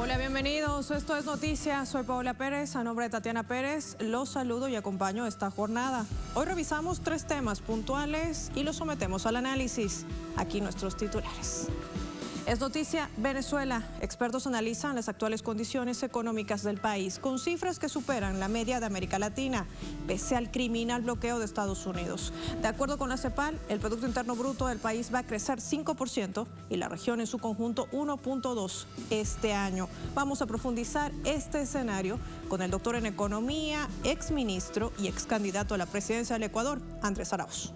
Hola, bienvenidos. Esto es Noticias. Soy Paola Pérez. A nombre de Tatiana Pérez, los saludo y acompaño esta jornada. Hoy revisamos 3 temas puntuales y los sometemos al análisis. Aquí nuestros titulares. Es noticia Venezuela. Expertos analizan las actuales condiciones económicas del país con cifras que superan la media de América Latina, pese al criminal bloqueo de Estados Unidos. De acuerdo con la CEPAL, el Producto Interno Bruto del país va a crecer 5% y la región en su conjunto 1.2% este año. Vamos a profundizar este escenario con el doctor en Economía, exministro y excandidato a la presidencia del Ecuador, Andrés Arauz.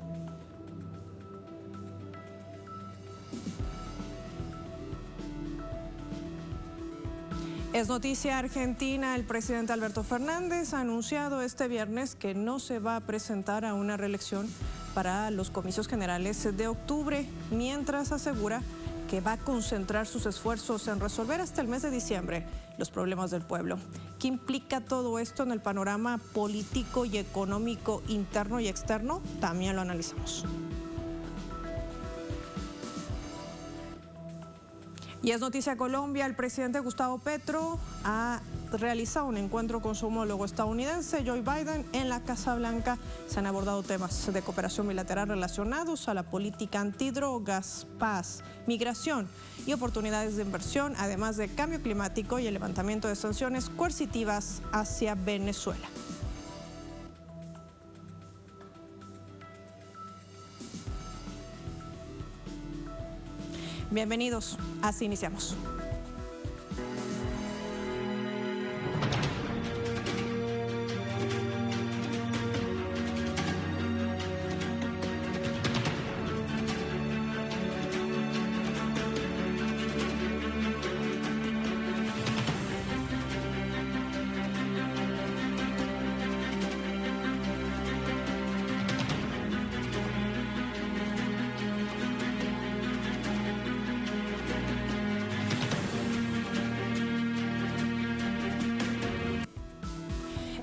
Es noticia Argentina. El presidente Alberto Fernández ha anunciado este viernes que no se va a presentar a una reelección para los comicios generales de octubre, mientras asegura que va a concentrar sus esfuerzos en resolver hasta el mes de diciembre los problemas del pueblo. ¿Qué implica todo esto en el panorama político y económico interno y externo? También lo analizamos. Y es noticia Colombia. El presidente Gustavo Petro ha realizado un encuentro con su homólogo estadounidense, Joe Biden, en la Casa Blanca. Se han abordado temas de cooperación bilateral relacionados a la política antidrogas, paz, migración y oportunidades de inversión, además de cambio climático y el levantamiento de sanciones coercitivas hacia Venezuela. Bienvenidos, así iniciamos.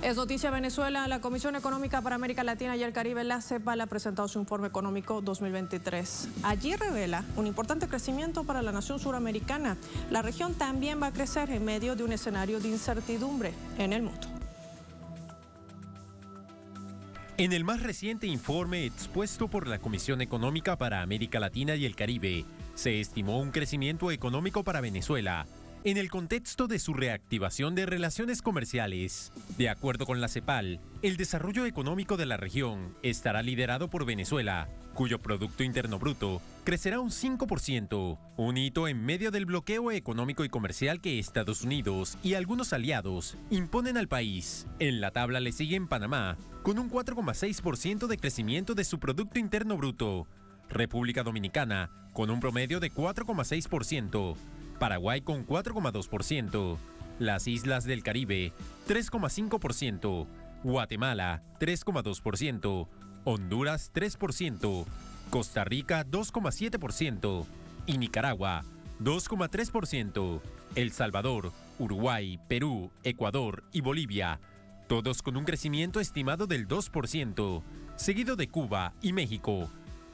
Es noticia Venezuela. La Comisión Económica para América Latina y el Caribe, la CEPAL, ha presentado su informe económico 2023. Allí revela un importante crecimiento para la nación suramericana. La región también va a crecer en medio de un escenario de incertidumbre en el mundo. En el más reciente informe expuesto por la Comisión Económica para América Latina y el Caribe, se estimó un crecimiento económico para Venezuela en el contexto de su reactivación de relaciones comerciales. De acuerdo con la CEPAL, el desarrollo económico de la región estará liderado por Venezuela, cuyo Producto Interno Bruto crecerá un 5%, un hito en medio del bloqueo económico y comercial que Estados Unidos y algunos aliados imponen al país. En la tabla le siguen Panamá, con un 4,6% de crecimiento de su Producto Interno Bruto, República Dominicana, con un promedio de 4,6%, Paraguay con 4,2%, las Islas del Caribe 3,5%, Guatemala 3,2%, Honduras 3%, Costa Rica 2,7% y Nicaragua 2,3%, El Salvador, Uruguay, Perú, Ecuador y Bolivia, todos con un crecimiento estimado del 2%, seguido de Cuba y México,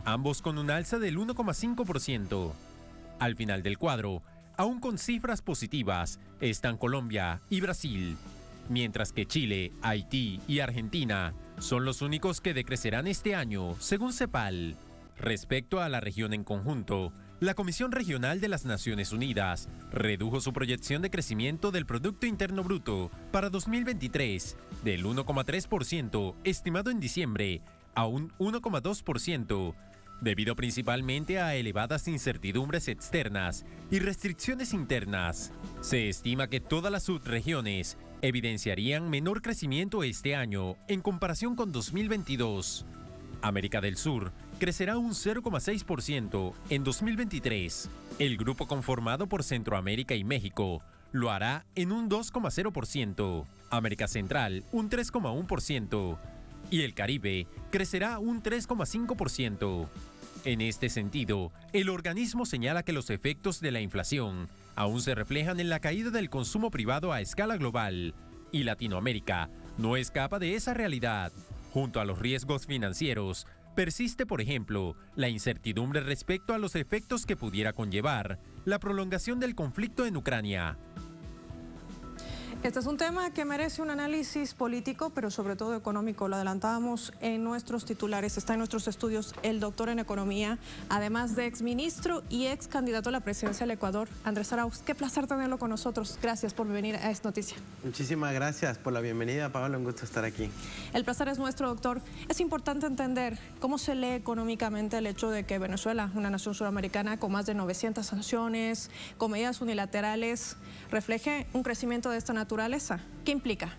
ambos con un alza del 1,5%. Al final del cuadro, aún con cifras positivas, están Colombia y Brasil, mientras que Chile, Haití y Argentina son los únicos que decrecerán este año, según CEPAL. Respecto a la región en conjunto, la Comisión Regional de las Naciones Unidas redujo su proyección de crecimiento del Producto Interno Bruto para 2023 del 1,3% estimado en diciembre a un 1,2%, debido principalmente a elevadas incertidumbres externas y restricciones internas. Se estima que todas las subregiones evidenciarían menor crecimiento este año en comparación con 2022. América del Sur crecerá un 0,6% en 2023. El grupo conformado por Centroamérica y México lo hará en un 2,0%, América Central un 3,1% y el Caribe crecerá un 3,5%. En este sentido, el organismo señala que los efectos de la inflación aún se reflejan en la caída del consumo privado a escala global, y Latinoamérica no escapa de esa realidad. Junto a los riesgos financieros, persiste, por ejemplo, la incertidumbre respecto a los efectos que pudiera conllevar la prolongación del conflicto en Ucrania. Este es un tema que merece un análisis político, pero sobre todo económico. Lo adelantábamos en nuestros titulares. Está en nuestros estudios el doctor en economía, además de exministro y ex candidato a la presidencia del Ecuador, Andrés Arauz. Qué placer tenerlo con nosotros. Gracias por venir a Es Noticia. Muchísimas gracias por la bienvenida, Paola. Un gusto estar aquí. El placer es nuestro, doctor. Es importante entender cómo se lee económicamente el hecho de que Venezuela, una nación suramericana con más de 900 sanciones, con medidas unilaterales, refleje un crecimiento de esta naturaleza. ¿Qué implica?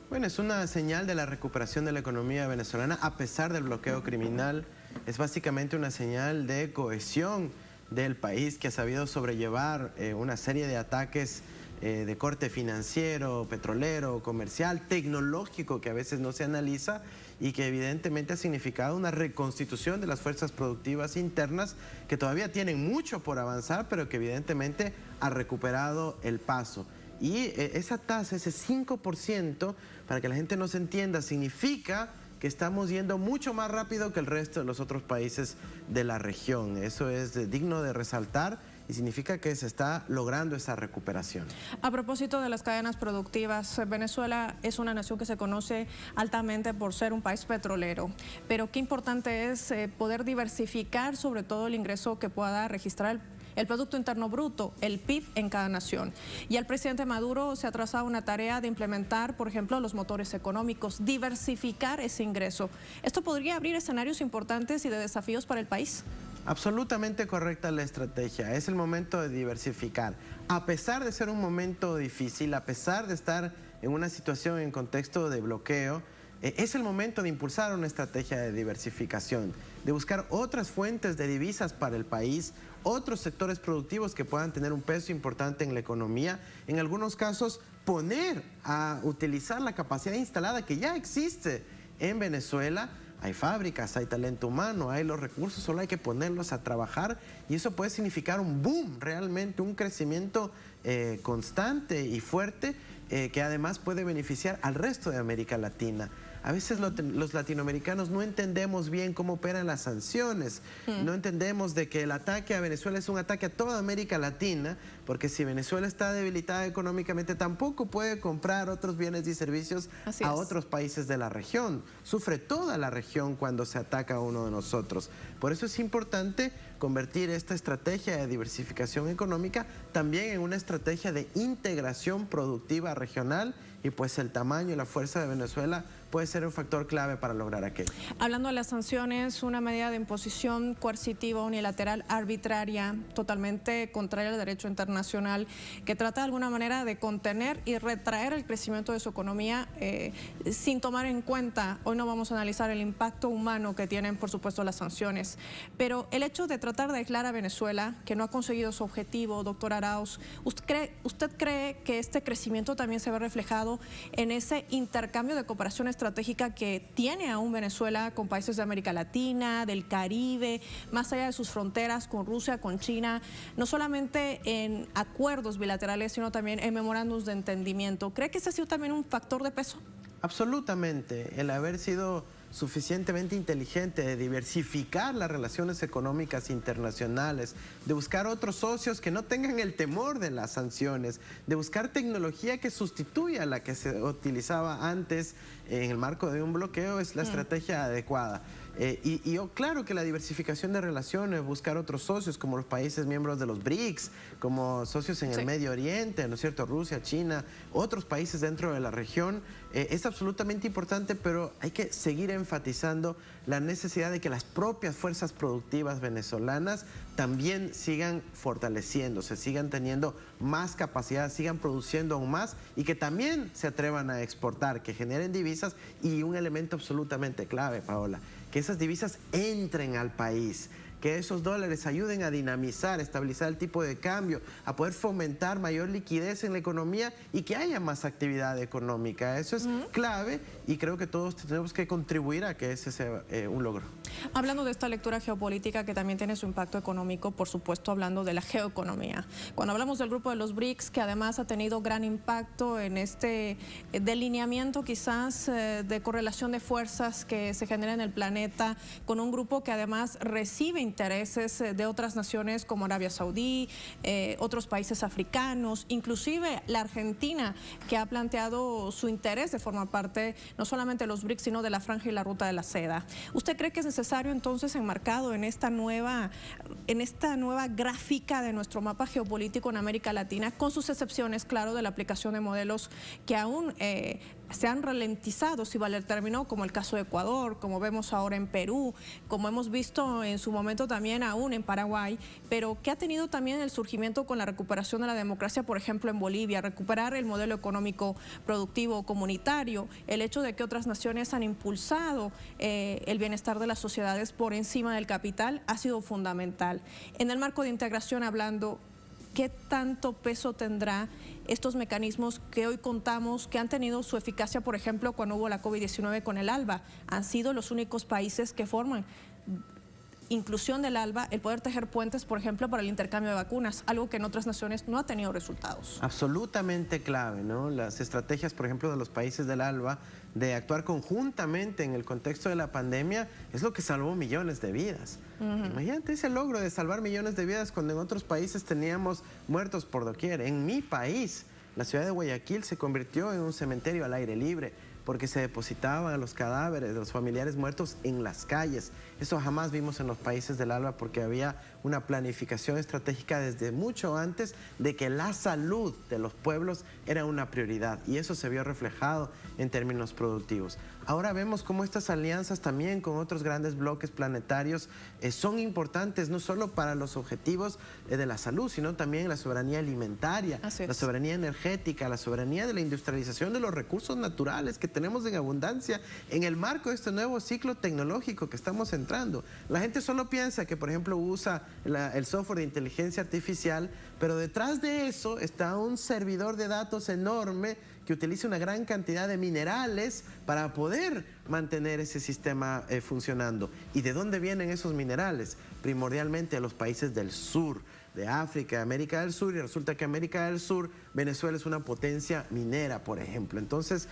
Bueno, es una señal de la recuperación de la economía venezolana a pesar del bloqueo criminal. Es básicamente una señal de cohesión del país que ha sabido sobrellevar una serie de ataques de corte financiero, petrolero, comercial, tecnológico, que a veces no se analiza y que evidentemente ha significado una reconstitución de las fuerzas productivas internas que todavía tienen mucho por avanzar, pero que evidentemente ha recuperado el paso. Y esa tasa, ese 5%, para que la gente nos entienda, significa que estamos yendo mucho más rápido que el resto de los otros países de la región. Eso es digno de resaltar y significa que se está logrando esa recuperación. A propósito de las cadenas productivas, Venezuela es una nación que se conoce altamente por ser un país petrolero, pero qué importante es poder diversificar sobre todo el ingreso que pueda registrar el Producto Interno Bruto, el PIB en cada nación. Y al presidente Maduro se ha trazado una tarea de implementar, por ejemplo, los motores económicos, diversificar ese ingreso. ¿Esto podría abrir escenarios importantes y de desafíos para el país? Absolutamente correcta la estrategia. Es el momento de diversificar. A pesar de ser un momento difícil, a pesar de estar en una situación en contexto de bloqueo, es el momento de impulsar una estrategia de diversificación, de buscar otras fuentes de divisas para el país, otros sectores productivos que puedan tener un peso importante en la economía, en algunos casos poner a utilizar la capacidad instalada que ya existe en Venezuela. Hay fábricas, hay talento humano, hay los recursos, solo hay que ponerlos a trabajar y eso puede significar un boom, realmente un crecimiento constante y fuerte que además puede beneficiar al resto de América Latina. A veces los latinoamericanos no entendemos bien cómo operan las sanciones, no entendemos de que el ataque a Venezuela es un ataque a toda América Latina, porque si Venezuela está debilitada económicamente tampoco puede comprar otros bienes y servicios a otros países de la región. Sufre toda la región cuando se ataca a uno de nosotros. Por eso es importante convertir esta estrategia de diversificación económica también en una estrategia de integración productiva regional y pues el tamaño y la fuerza de Venezuela puede ser un factor clave para lograr aquello. Hablando de las sanciones, una medida de imposición coercitiva, unilateral, arbitraria, totalmente contraria al derecho internacional, que trata de alguna manera de contener y retraer el crecimiento de su economía sin tomar en cuenta, hoy no vamos a analizar el impacto humano que tienen, por supuesto, las sanciones, pero el hecho de tratar de aislar a Venezuela, que no ha conseguido su objetivo, doctor Arauz, ¿usted cree que este crecimiento también se ve reflejado en ese intercambio de cooperación estratégica que tiene aún Venezuela con países de América Latina, del Caribe, más allá de sus fronteras con Rusia, con China, no solamente en acuerdos bilaterales, sino también en memorándums de entendimiento? ¿Cree que ese ha sido también un factor de peso? Absolutamente. El haber sido suficientemente inteligente de diversificar las relaciones económicas internacionales, de buscar otros socios que no tengan el temor de las sanciones, de buscar tecnología que sustituya a la que se utilizaba antes en el marco de un bloqueo, es la estrategia adecuada. Claro que la diversificación de relaciones, buscar otros socios como los países miembros de los BRICS, como socios en el Medio Oriente, ¿no es cierto?, Rusia, China, otros países dentro de la región, es absolutamente importante, pero hay que seguir enfatizando la necesidad de que las propias fuerzas productivas venezolanas también sigan fortaleciéndose, sigan teniendo más capacidad, sigan produciendo aún más y que también se atrevan a exportar, que generen divisas y un elemento absolutamente clave, Paola, que esas divisas entren al país, que esos dólares ayuden a dinamizar, estabilizar el tipo de cambio, a poder fomentar mayor liquidez en la economía y que haya más actividad económica. Eso es clave y creo que todos tenemos que contribuir a que ese sea un logro. Hablando de esta lectura geopolítica que también tiene su impacto económico, por supuesto hablando de la geoeconomía. Cuando hablamos del grupo de los BRICS, que además ha tenido gran impacto en este delineamiento quizás de correlación de fuerzas que se genera en el planeta, con un grupo que además recibe intereses de otras naciones como Arabia Saudí, otros países africanos, inclusive la Argentina, que ha planteado su interés de formar parte no solamente de los BRICS, sino de la Franja y la Ruta de la Seda. ¿Usted cree que es necesario entonces, enmarcado en esta nueva gráfica de nuestro mapa geopolítico en América Latina, con sus excepciones, claro, de la aplicación de modelos que aún se han ralentizado, si vale el término, como el caso de Ecuador, como vemos ahora en Perú, como hemos visto en su momento también aún en Paraguay, pero que ha tenido también el surgimiento con la recuperación de la democracia, por ejemplo en Bolivia, recuperar el modelo económico productivo comunitario, el hecho de que otras naciones han impulsado el bienestar de las sociedades por encima del capital ha sido fundamental. En el marco de integración hablando, ¿qué tanto peso tendrá estos mecanismos que hoy contamos, que han tenido su eficacia, por ejemplo, cuando hubo la COVID-19 con el ALBA? Han sido los únicos países que forman inclusión del ALBA, el poder tejer puentes, por ejemplo, para el intercambio de vacunas, algo que en otras naciones no ha tenido resultados. Absolutamente clave, ¿no? Las estrategias, por ejemplo, de los países del ALBA de actuar conjuntamente en el contexto de la pandemia es lo que salvó millones de vidas. Imagínate ese logro de salvar millones de vidas cuando en otros países teníamos muertos por doquier. En mi país, la ciudad de Guayaquil se convirtió en un cementerio al aire libre, porque se depositaban los cadáveres de los familiares muertos en las calles. Eso jamás vimos en los países del ALBA, porque había una planificación estratégica desde mucho antes de que la salud de los pueblos era una prioridad, y eso se vio reflejado en términos productivos. Ahora vemos cómo estas alianzas también con otros grandes bloques planetarios son importantes no solo para los objetivos de la salud, sino también la soberanía alimentaria, la soberanía energética, la soberanía de la industrialización de los recursos naturales que tenemos en abundancia en el marco de este nuevo ciclo tecnológico que estamos entrando. La gente solo piensa que, por ejemplo, usa el software de inteligencia artificial, pero detrás de eso está un servidor de datos enorme que utiliza una gran cantidad de minerales para poder mantener ese sistema funcionando. ¿Y de dónde vienen esos minerales? Primordialmente de los países del sur, de África, de América del Sur, y resulta que América del Sur, Venezuela es una potencia minera, por ejemplo. Entonces,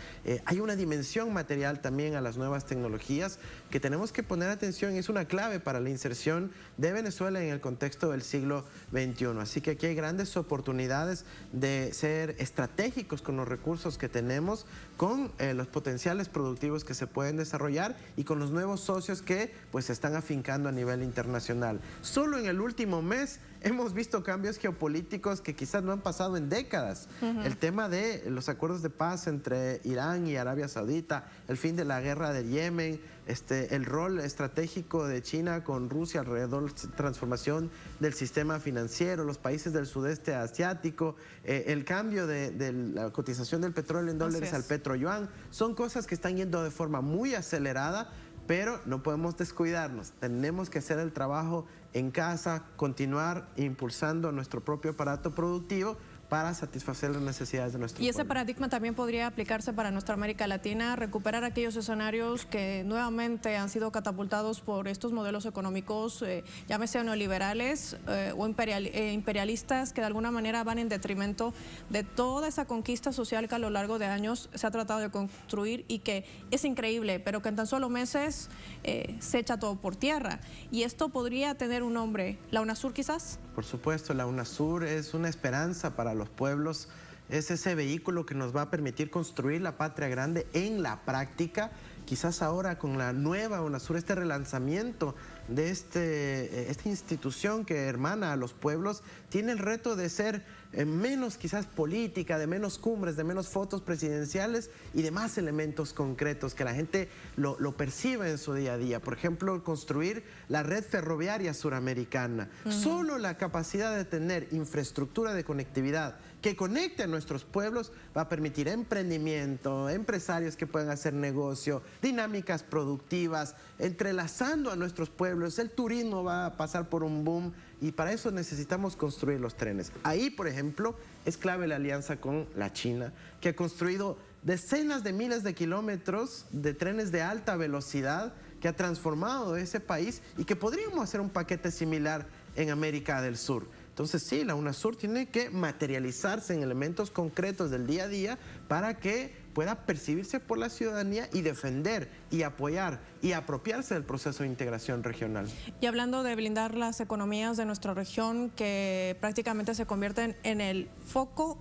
hay una dimensión material también a las nuevas tecnologías que tenemos que poner atención, y es una clave para la inserción de Venezuela en el contexto del siglo XXI. Así que aquí hay grandes oportunidades de ser estratégicos con los recursos que tenemos, con los potenciales productivos que se pueden desarrollar y con los nuevos socios que pues se están afincando a nivel internacional. Solo en el último mes hemos visto cambios geopolíticos que quizás no han pasado en décadas. El tema de los acuerdos de paz entre Irán y Arabia Saudita, el fin de la guerra de Yemen, el rol estratégico de China con Rusia alrededor de la transformación del sistema financiero, los países del sudeste asiático, el cambio de la cotización del petróleo en dólares al petroyuan, son cosas que están yendo de forma muy acelerada, pero no podemos descuidarnos. Tenemos que hacer el trabajo en casa, continuar impulsando nuestro propio aparato productivo para satisfacer las necesidades de nuestro pueblo. Y ese paradigma también podría aplicarse para nuestra América Latina, recuperar aquellos escenarios que nuevamente han sido catapultados por estos modelos económicos, llámese neoliberales o imperialistas, que de alguna manera van en detrimento de toda esa conquista social que a lo largo de años se ha tratado de construir y que es increíble, pero que en tan solo meses se echa todo por tierra. Y esto podría tener un nombre, la UNASUR quizás. Por supuesto, la UNASUR es una esperanza para los pueblos, es ese vehículo que nos va a permitir construir la patria grande en la práctica. Quizás ahora con la nueva UNASUR, este relanzamiento de esta institución que hermana a los pueblos, tiene el reto de ser menos quizás política, de menos cumbres, de menos fotos presidenciales y de más elementos concretos que la gente lo perciba en su día a día. Por ejemplo, construir la red ferroviaria suramericana. Solo la capacidad de tener infraestructura de conectividad que conecte a nuestros pueblos va a permitir emprendimiento, empresarios que puedan hacer negocio, dinámicas productivas, entrelazando a nuestros pueblos. El turismo va a pasar por un boom y para eso necesitamos construir los trenes. Ahí, por ejemplo, es clave la alianza con la China, que ha construido decenas de miles de kilómetros de trenes de alta velocidad que ha transformado ese país y que podríamos hacer un paquete similar en América del Sur. Entonces sí, la UNASUR tiene que materializarse en elementos concretos del día a día para que pueda percibirse por la ciudadanía y defender y apoyar y apropiarse del proceso de integración regional. Y hablando de blindar las economías de nuestra región que prácticamente se convierten en el foco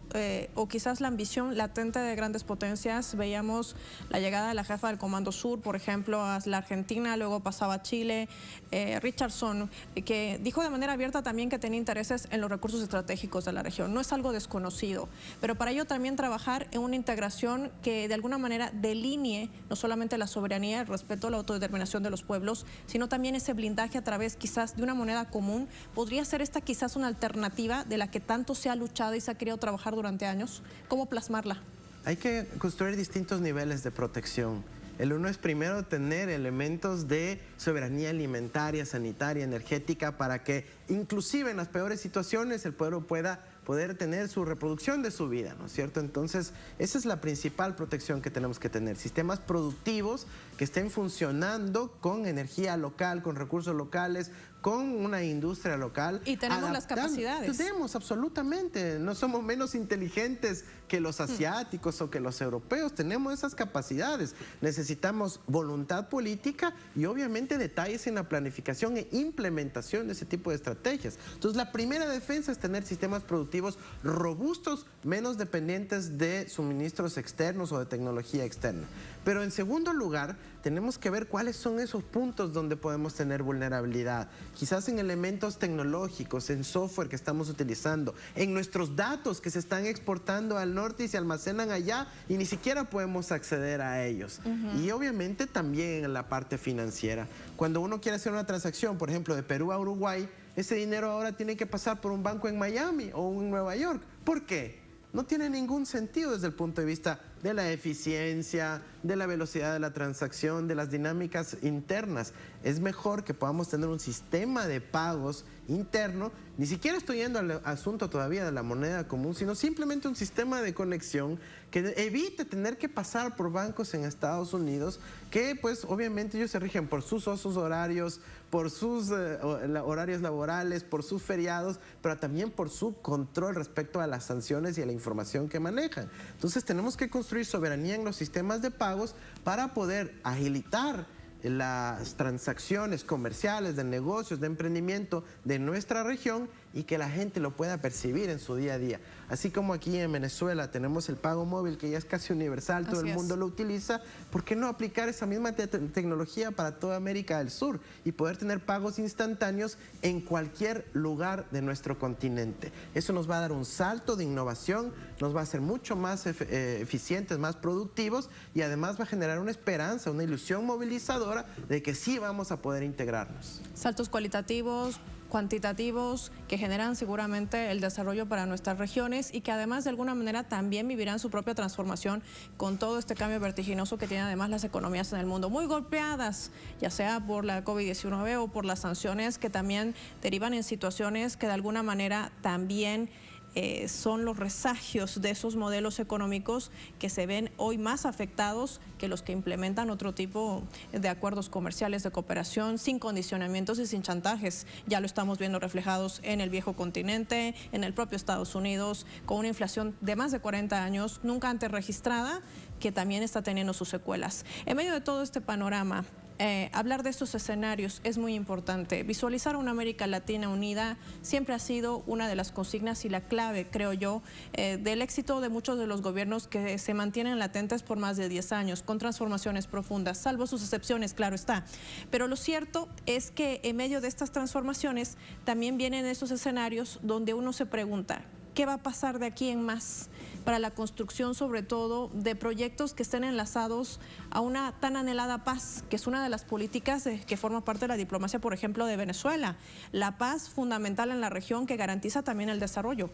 o quizás la ambición latente de grandes potencias, veíamos la llegada de la jefa del Comando Sur, por ejemplo, a la Argentina, luego pasaba a Chile, Richardson, que dijo de manera abierta también que tenía intereses en los recursos estratégicos de la región. No es algo desconocido, pero para ello también trabajar en una integración que de alguna manera delinee no solamente la soberanía, el respeto a la autodeterminación de los pueblos, sino también ese blindaje a través quizás de una moneda común. ¿Podría ser esta quizás una alternativa de la que tanto se ha luchado y se ha querido trabajar durante años? ¿Cómo plasmarla? Hay que construir distintos niveles de protección. El uno es primero tener elementos de soberanía alimentaria, sanitaria, energética, para que inclusive en las peores situaciones el pueblo pueda poder tener su reproducción de su vida, ¿no es cierto? Entonces, esa es la principal protección que tenemos que tener. Sistemas productivos que estén funcionando con energía local, con recursos locales, con una industria local. Y tenemos las capacidades. Tenemos, absolutamente. No somos menos inteligentes que los asiáticos o que los europeos. Tenemos esas capacidades. Necesitamos voluntad política y obviamente detalles en la planificación e implementación de ese tipo de estrategias. Entonces, la primera defensa es tener sistemas productivos robustos, menos dependientes de suministros externos o de tecnología externa. Pero en segundo lugar, tenemos que ver cuáles son esos puntos donde podemos tener vulnerabilidad. Quizás en elementos tecnológicos, en software que estamos utilizando, en nuestros datos que se están exportando al norte y se almacenan allá y ni siquiera podemos acceder a ellos. Y obviamente también en la parte financiera. Cuando uno quiere hacer una transacción, por ejemplo, de Perú a Uruguay, ese dinero ahora tiene que pasar por un banco en Miami o en Nueva York. ¿Por qué? No tiene ningún sentido desde el punto de vista de la eficiencia, de la velocidad de la transacción, de las dinámicas internas. Es mejor que podamos tener un sistema de pagos interno. Ni siquiera estoy yendo al asunto todavía de la moneda común, sino simplemente un sistema de conexión que evite tener que pasar por bancos en Estados Unidos, que pues obviamente ellos se rigen por sus usos horarios, por sus horarios laborales, por sus feriados, pero también por su control respecto a las sanciones y a la información que manejan. Entonces tenemos que construir soberanía en los sistemas de pagos para poder agilitar las transacciones comerciales, de negocios, de emprendimiento de nuestra región y que la gente lo pueda percibir en su día a día. Así como aquí en Venezuela tenemos el pago móvil que ya es casi universal, todo el mundo lo utiliza, ¿por qué no aplicar esa misma tecnología para toda América del Sur y poder tener pagos instantáneos en cualquier lugar de nuestro continente? Eso nos va a dar un salto de innovación, nos va a hacer mucho más eficientes, más productivos y además va a generar una esperanza, una ilusión movilizadora de que sí vamos a poder integrarnos. Saltos cualitativos, cuantitativos, que generan seguramente el desarrollo para nuestras regiones y que además de alguna manera también vivirán su propia transformación con todo este cambio vertiginoso que tienen además las economías en el mundo, muy golpeadas, ya sea por la COVID-19 o por las sanciones que también derivan en situaciones que de alguna manera también son los resagios de esos modelos económicos que se ven hoy más afectados que los que implementan otro tipo de acuerdos comerciales de cooperación sin condicionamientos y sin chantajes. Ya lo estamos viendo reflejados en el viejo continente, en el propio Estados Unidos, con una inflación de más de 40 años, nunca antes registrada, que también está teniendo sus secuelas. En medio de todo este panorama, hablar de estos escenarios es muy importante. Visualizar una América Latina unida siempre ha sido una de las consignas y la clave, creo yo, del éxito de muchos de los gobiernos que se mantienen latentes por más de 10 años, con transformaciones profundas, salvo sus excepciones, claro está. Pero lo cierto es que en medio de estas transformaciones también vienen esos escenarios donde uno se pregunta, ¿qué va a pasar de aquí en más para la construcción, sobre todo, de proyectos que estén enlazados a una tan anhelada paz, que es una de las políticas que forma parte de la diplomacia, por ejemplo, de Venezuela? La paz fundamental en la región que garantiza también el desarrollo.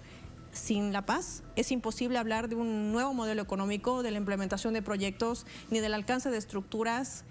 Sin la paz es imposible hablar de un nuevo modelo económico, de la implementación de proyectos, ni del alcance de estructuras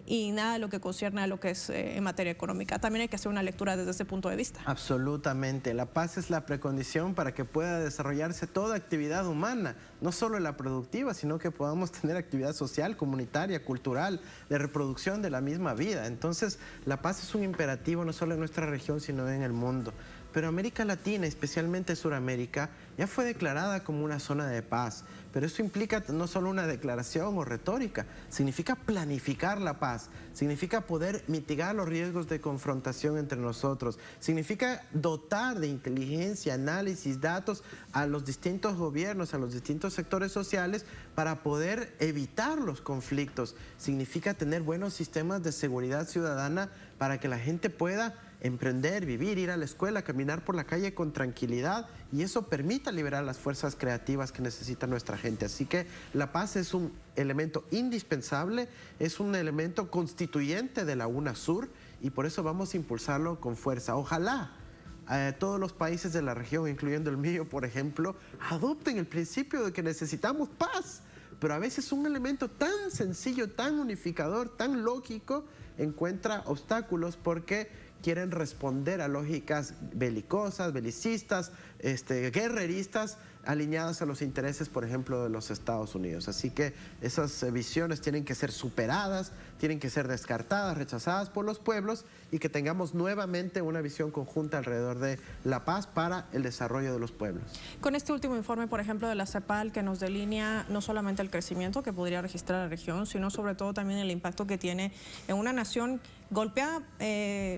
y nada de lo que concierne a lo que es en materia económica. También hay que hacer una lectura desde ese punto de vista. Absolutamente. La paz es la precondición para que pueda desarrollarse toda actividad humana, no solo la productiva, sino que podamos tener actividad social, comunitaria, cultural, de reproducción de la misma vida. Entonces, la paz es un imperativo no solo en nuestra región, sino en el mundo. Pero América Latina, especialmente Suramérica, ya fue declarada como una zona de paz. Pero eso implica no solo una declaración o retórica, significa planificar la paz, significa poder mitigar los riesgos de confrontación entre nosotros, significa dotar de inteligencia, análisis, datos a los distintos gobiernos, a los distintos sectores sociales para poder evitar los conflictos, significa tener buenos sistemas de seguridad ciudadana para que la gente pueda emprender, vivir, ir a la escuela, caminar por la calle con tranquilidad y eso permita liberar las fuerzas creativas que necesita nuestra gente. Así que la paz es un elemento indispensable, es un elemento constituyente de la UNASUR y por eso vamos a impulsarlo con fuerza. Ojalá todos los países de la región, incluyendo el mío, por ejemplo, adopten el principio de que necesitamos paz. Pero a veces un elemento tan sencillo, tan unificador, tan lógico, encuentra obstáculos porque quieren responder a lógicas belicosas, belicistas, guerreristas, alineadas a los intereses, por ejemplo, de los Estados Unidos. Así que esas visiones tienen que ser superadas, tienen que ser descartadas, rechazadas por los pueblos y que tengamos nuevamente una visión conjunta alrededor de la paz para el desarrollo de los pueblos. Con este último informe, por ejemplo, de la CEPAL, que nos delinea no solamente el crecimiento que podría registrar la región, sino sobre todo también el impacto que tiene en una nación golpeada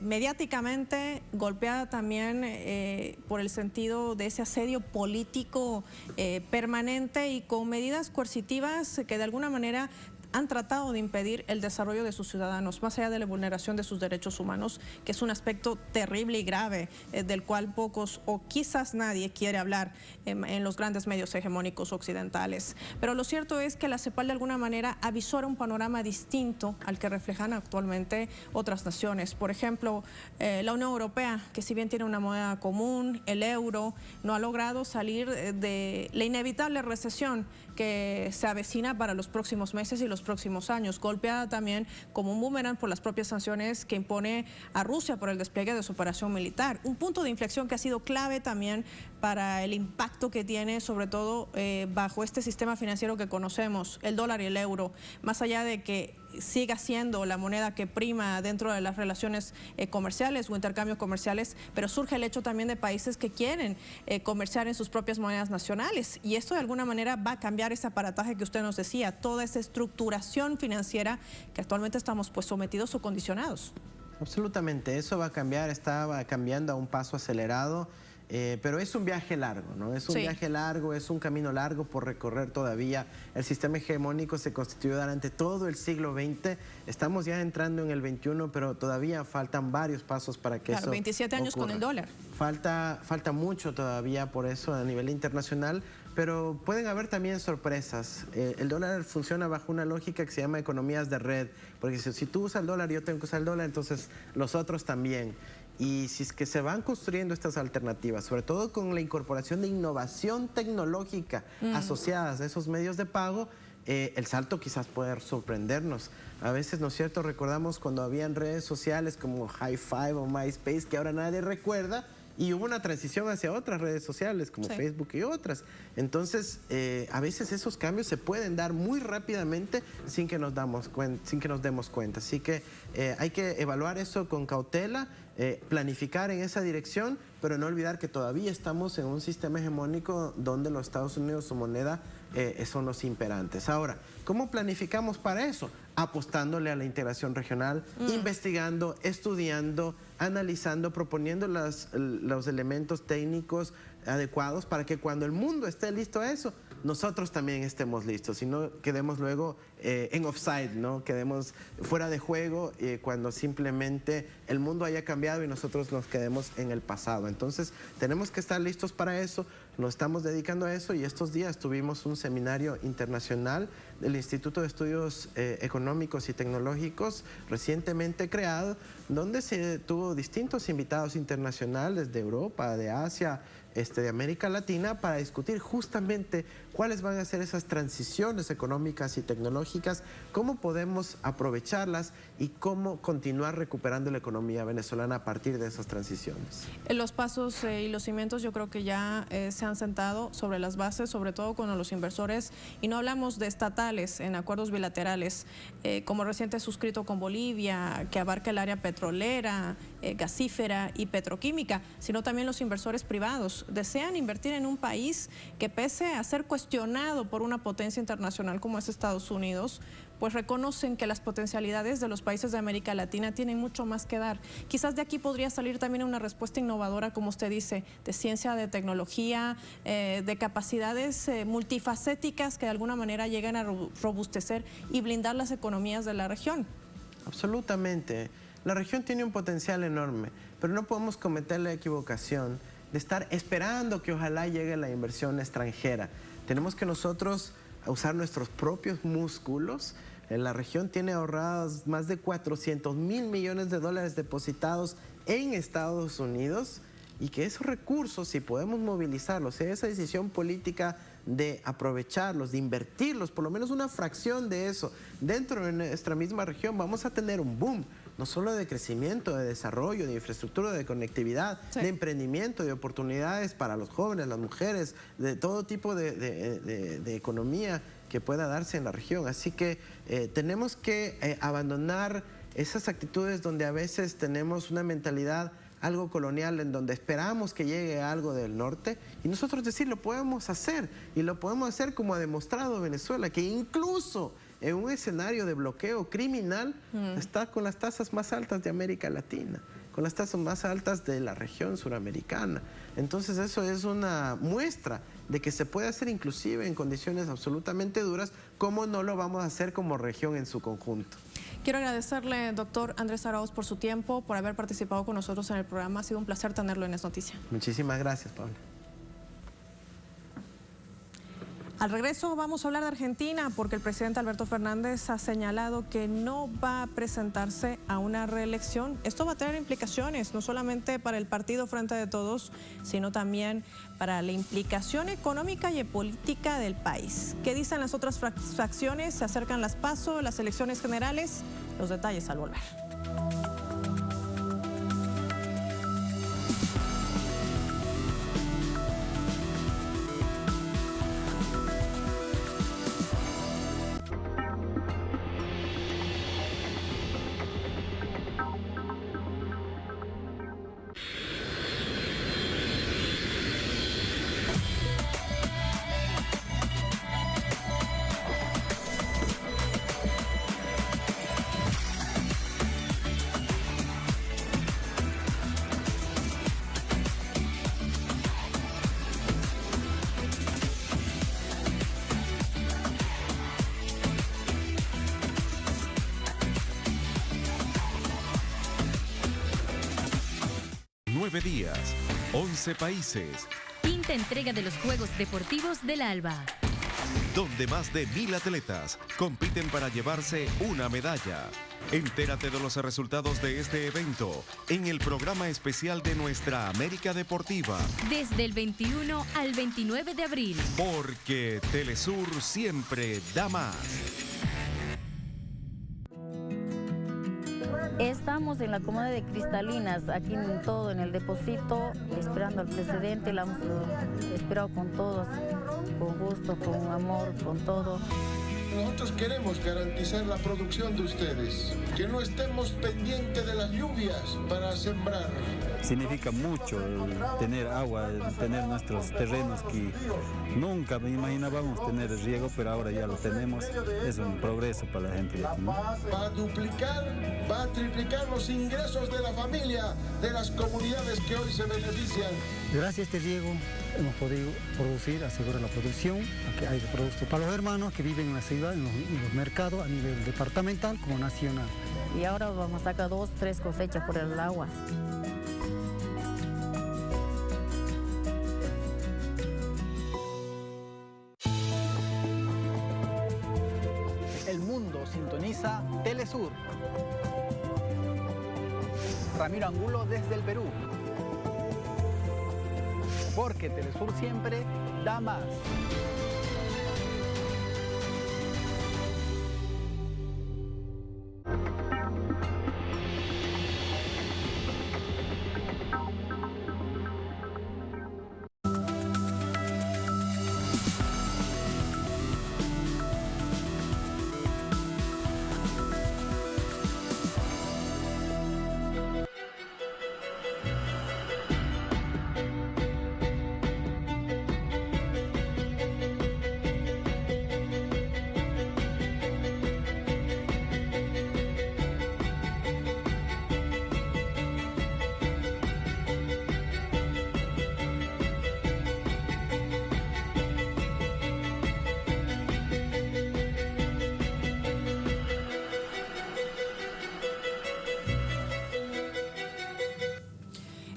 mediáticamente, golpeada también por el sentido de ese asedio político permanente y con medidas coercitivas que de alguna manera han tratado de impedir el desarrollo de sus ciudadanos, más allá de la vulneración de sus derechos humanos, que es un aspecto terrible y grave, del cual pocos o quizás nadie quiere hablar en los grandes medios hegemónicos occidentales. Pero lo cierto es que la CEPAL de alguna manera avisora un panorama distinto al que reflejan actualmente otras naciones. Por ejemplo, la Unión Europea, que si bien tiene una moneda común, el euro, no ha logrado salir de la inevitable recesión que se avecina para los próximos meses y los próximos años, golpeada también como un boomerang por las propias sanciones que impone a Rusia por el despliegue de su operación militar. Un punto de inflexión que ha sido clave también para el impacto que tiene, sobre todo bajo este sistema financiero que conocemos, el dólar y el euro, más allá de que siga siendo la moneda que prima dentro de las relaciones comerciales o intercambios comerciales, pero surge el hecho también de países que quieren comerciar en sus propias monedas nacionales y esto de alguna manera va a cambiar ese aparataje que usted nos decía, toda esa estructuración financiera que actualmente estamos pues sometidos o condicionados. Absolutamente, eso va a cambiar, está cambiando a un paso acelerado. Pero es un viaje largo, ¿no? Es un viaje largo, es un camino largo por recorrer todavía. El sistema hegemónico se constituyó durante todo el siglo XX. Estamos ya entrando en el XXI, pero todavía faltan varios pasos para que eso 27 años ocurra. con el dólar. Falta mucho todavía por eso a nivel internacional, pero pueden haber también sorpresas. El dólar funciona bajo una lógica que se llama economías de red, porque si tú usas el dólar, yo tengo que usar el dólar, entonces los otros también. Y si es que se van construyendo estas alternativas, sobre todo con la incorporación de innovación tecnológica asociadas a esos medios de pago, el salto quizás puede sorprendernos. A veces, ¿no es cierto?, recordamos cuando habían redes sociales como Hi5 o MySpace, que ahora nadie recuerda, y hubo una transición hacia otras redes sociales como Facebook y otras. Entonces, a veces esos cambios se pueden dar muy rápidamente sin que nos demos cuenta. Así que hay que evaluar eso con cautela, planificar en esa dirección, pero no olvidar que todavía estamos en un sistema hegemónico donde los Estados Unidos, su moneda, son los imperantes. Ahora, ¿cómo planificamos para eso? Apostándole a la integración regional, investigando, estudiando, analizando, proponiendo los elementos técnicos adecuados para que cuando el mundo esté listo a eso, nosotros también estemos listos y no quedemos luego en offside, ¿no? Quedemos fuera de juego cuando simplemente el mundo haya cambiado y nosotros nos quedemos en el pasado. Entonces tenemos que estar listos para eso, nos estamos dedicando a eso y estos días tuvimos un seminario internacional del Instituto de Estudios Económicos y Tecnológicos recientemente creado, donde se tuvo distintos invitados internacionales de Europa, de Asia, de América Latina para discutir justamente cuáles van a ser esas transiciones económicas y tecnológicas, cómo podemos aprovecharlas y cómo continuar recuperando la economía venezolana a partir de esas transiciones. Los pasos y los cimientos yo creo que ya se han sentado sobre las bases, sobre todo con los inversores, y no hablamos de estatales en acuerdos bilaterales, como reciente suscrito con Bolivia, que abarca el área petrolera, gasífera y petroquímica, sino también los inversores privados. Desean invertir en un país que, pese a ser cuestionado por una potencia internacional como es Estados Unidos, pues reconocen que las potencialidades de los países de América Latina tienen mucho más que dar. Quizás de aquí podría salir también una respuesta innovadora, como usted dice, de ciencia, de tecnología, de capacidades multifacéticas que de alguna manera llegan a robustecer y blindar las economías de la región. Absolutamente. La región tiene un potencial enorme, pero no podemos cometer la equivocación de estar esperando que ojalá llegue la inversión extranjera. Tenemos que nosotros usar nuestros propios músculos. La región tiene ahorrados más de 400.000 millones de dólares depositados en Estados Unidos, y que esos recursos, si podemos movilizarlos, esa decisión política de aprovecharlos, de invertirlos, por lo menos una fracción de eso dentro de nuestra misma región, vamos a tener un boom, no solo de crecimiento, de desarrollo, de infraestructura, de conectividad, sí, de emprendimiento, de oportunidades para los jóvenes, las mujeres, de todo tipo de economía que pueda darse en la región. Así que tenemos que abandonar esas actitudes donde a veces tenemos una mentalidad algo colonial, en donde esperamos que llegue algo del norte, y nosotros decir, lo podemos hacer, y lo podemos hacer como ha demostrado Venezuela, que incluso en un escenario de bloqueo criminal está con las tasas más altas de América Latina, con las tasas más altas de la región suramericana. Entonces eso es una muestra de que se puede hacer inclusive en condiciones absolutamente duras, como no lo vamos a hacer como región en su conjunto. Quiero agradecerle, doctor Andrés Arauz, por su tiempo, por haber participado con nosotros en el programa. Ha sido un placer tenerlo en Es Noticia. Muchísimas gracias, Paula. Al regreso vamos a hablar de Argentina, porque el presidente Alberto Fernández ha señalado que no va a presentarse a una reelección. Esto va a tener implicaciones no solamente para el partido Frente de Todos, sino también para la implicación económica y política del país. ¿Qué dicen las otras fracciones? Se acercan las PASO, las elecciones generales. Los detalles al volver. días, 11 países. Quinta entrega de los Juegos Deportivos del ALBA, donde más de 1.000 atletas compiten para llevarse una medalla. Entérate de los resultados de este evento en el programa especial de Nuestra América Deportiva. Desde el 21 al 29 de abril. Porque Telesur siempre da más. Estamos en la comuna de Cristalinas, aquí en todo, en el depósito, esperando al presidente. La hemos esperado con todos, con gusto, con amor, con todo. Nosotros queremos garantizar la producción de ustedes, que no estemos pendientes de las lluvias para sembrar. Significa mucho el tener agua, el tener nuestros terrenos que nunca me imaginábamos tener el riego, pero ahora ya lo tenemos. Es un progreso para la gente de aquí, ¿no? Va a duplicar, va a triplicar los ingresos de la familia, de las comunidades que hoy se benefician. Gracias a este riego hemos podido producir, asegurar la producción, que hay productos para los hermanos que viven en la ciudad, en los mercados a nivel departamental como nacional. Y ahora vamos a sacar 2, 3 cosechas por el agua. El mundo sintoniza Telesur. Ramiro Angulo desde el Perú. porque Telesur siempre da más.